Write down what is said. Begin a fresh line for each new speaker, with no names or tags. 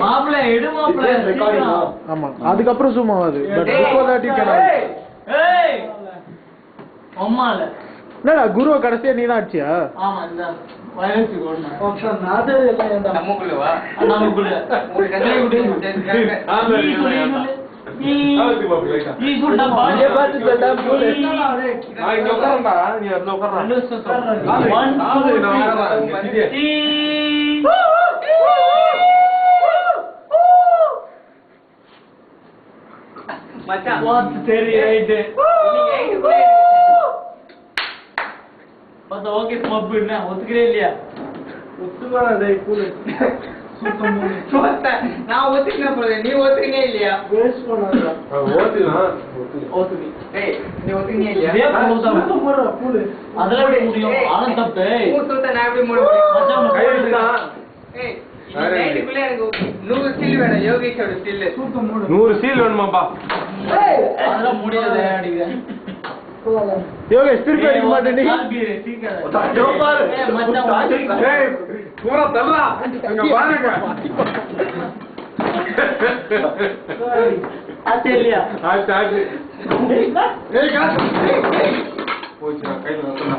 மாப்ள எடு மாப்ள ரெக்கார்டிங்.
ஆமா அதுக்கப்புறம் zoom ஆகாது. But before that you can.
ஏய் அம்மால
என்னடா குருவ கடைசியா நீ தான் அடிச்சியா?
ஆமா இந்த வைரஸ் கோட்னா
ஆப்ஷன் நாதே இல்ல
நமக்குள்ள வா நமக்குள்ள ஒரு கதை விடு ஆமா ஆவுது பாப்பு லைட்டா ஈ சுடா பாடியே பாத்து தடா போலே நான் இங்க உட்கார்றடா நீ அதுல உட்கார்றா 1 மச்சான் வாட் சரி ரைட் நீ 8 பத்த ஓகே பப்பு என்ன ஒத்துக்கறே இல்லையா ஒத்துக்கறா டேய் கூல் நான் ஒத்துக்கறேன் போறே நீ ஒத்துக்கறே இல்லையா வேஸ்ட் பண்ணாதடா ஒத்துக்கி ஏய் நீ ஒத்துக்கறே இல்லையா டேய் போறா கூல் அதெல்லாம் எப்படி முடியும் ஆன தப்பு மூத்தோட நான் எப்படி மூட முடியும் மச்சான் கையிடா ஏய் நைட்டுக்குள்ள எனக்கு 100 சீல் வேணும் யோகேஷோட சீல்
100 சீல் வேணுமாப்பா
ஏய் அதெல்லாம் முடியாது அடிங்க
யோகேஷ் திருப்பி அடிக்க மாட்டே நீ
கால்பீரே சீக்கிரம் ஜோ பாரு ஏய் மச்சான்
ஏய் பூரா தள்ளா அங்க பாருங்க
ஆச்சேலியா
ஆச்சு ஏய் காசு போச்சு கையில வந்துடா